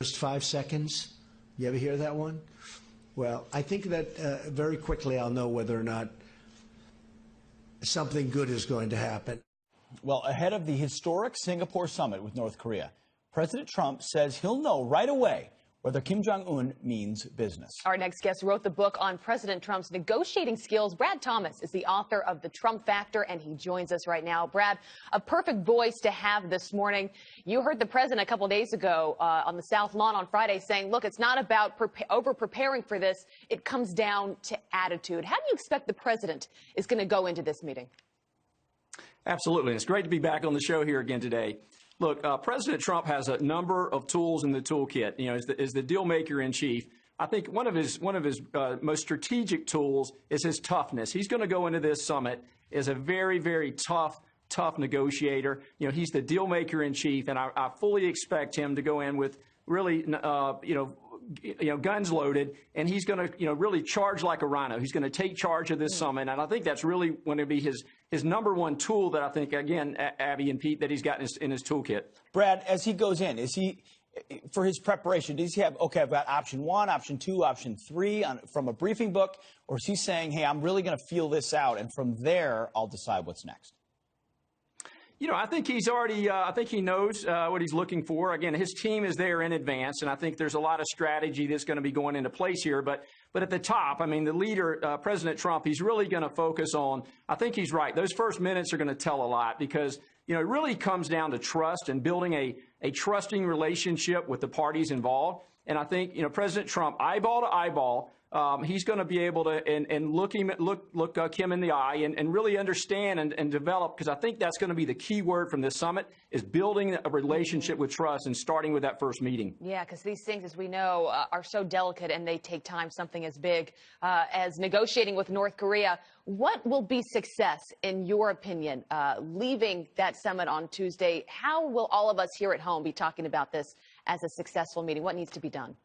Just 5 seconds. You ever hear that one? Well, I think that very quickly I'll know whether or not something good is going to happen. Well, ahead of the historic Singapore summit with North Korea, President Trump says he'll know right away whether Kim Jong-un means business. Our next guest wrote the book on President Trump's negotiating skills. Brad Thomas is the author of The Trump Factor, and he joins us right now. Brad, a perfect voice to have this morning. You heard the president a couple days ago on the South Lawn on Friday saying, look, it's not about over-preparing for this. It comes down to attitude. How do you expect the president is going to go into this meeting? Absolutely. It's great to be back on the show here again today. Look, President Trump has a number of tools in the toolkit. You know, as the deal maker in chief, I think one of his most strategic tools is his toughness. He's going to go into this summit as a very, very tough negotiator. You know, he's the deal maker in chief, and I fully expect him to go in with really, guns loaded, and he's going to, really charge like a rhino. He's going to take charge of this summit, and I think that's really going to be his number one tool that I think, again, Abby and Pete, that he's got in his toolkit. Brad, as he goes in, is he, for his preparation, does he have, okay, I've got option 1, option 2, option 3 from a briefing book, or is he saying, hey, I'm really going to feel this out, and from there, I'll decide what's next? You know, I think he's already, I think he knows what he's looking for. Again, his team is there in advance, and I think there's a lot of strategy that's going to be going into place here. But at the top, I mean, the leader, President Trump, he's really going to focus on, I think he's right. Those first minutes are going to tell a lot because, it really comes down to trust and building a trusting relationship with the parties involved. And I think, President Trump, eyeball to eyeball, he's going to be able to look Kim in the eye and really understand and develop, because I think that's going to be the key word from this summit, is building a relationship with trust and starting with that first meeting. Yeah, because these things, as we know, are so delicate and they take time. Something as big as negotiating with North Korea. What will be success, in your opinion, leaving that summit on Tuesday? How will all of us here at home be talking about this as a successful meeting? What needs to be done?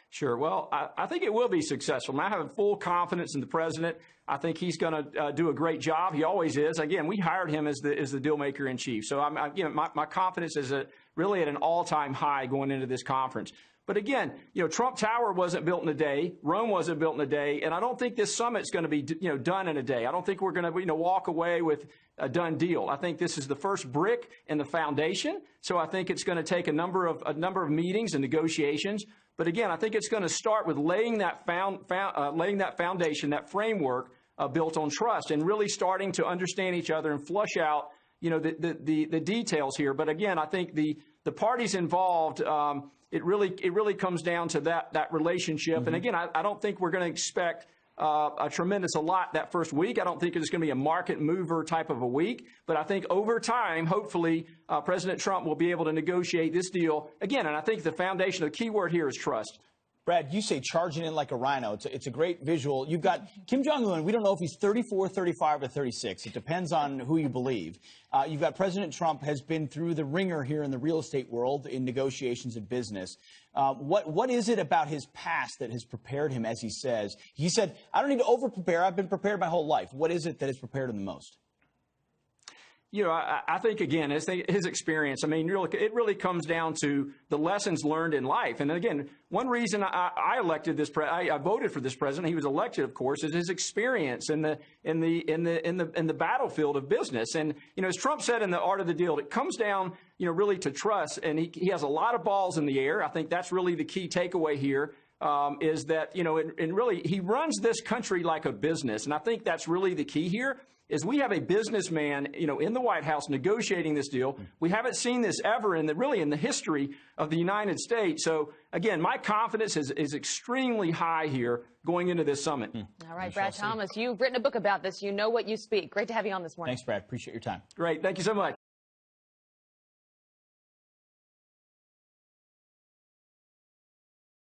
Sure. Well, I think it will be successful. I have full confidence in the president. I think he's going to do a great job. He always is. Again, we hired him as the deal maker in chief. So my confidence is really at an all-time high going into this conference. But again, Trump Tower wasn't built in a day. Rome wasn't built in a day. And I don't think this summit's going to be, done in a day. I don't think we're going to, walk away with a done deal. I think this is the first brick in the foundation. So I think it's going to take a number of meetings and negotiations. But again, I think it's going to start with laying that foundation, that framework built on trust, and really starting to understand each other and flush out, the details here. But again, I think the parties involved, it really comes down to that relationship. Mm-hmm. And again, I don't think we're going to expect a lot that first week. I don't think it's going to be a market mover type of a week. But I think over time, hopefully, President Trump will be able to negotiate this deal again. And I think the foundation, the key word here is trust. Brad, you say charging in like a rhino. It's a great visual. You've got Kim Jong-un. We don't know if he's 34, 35, or 36. It depends on who you believe. You've got President Trump has been through the ringer here in the real estate world in negotiations and business. What is it about his past that has prepared him, as he says? He said, I don't need to over-prepare. I've been prepared my whole life. What is it that has prepared him the most? I think, again, his experience, it really comes down to the lessons learned in life. And again, one reason I elected I voted for this president, he was elected, of course, is his experience in the battlefield of business. And, as Trump said in The Art of the Deal, it comes down, really to trust. And he has a lot of balls in the air. I think that's really the key takeaway here. Is that, and really he runs this country like a business. And I think that's really the key here. Is we have a businessman, in the White House negotiating this deal. We haven't seen this ever in the history of the United States. So again, my confidence is extremely high here going into this summit. All right, Brad Thomas, you've written a book about this. You know what you speak. Great to have you on this morning. Thanks, Brad. Appreciate your time. Great. Thank you so much.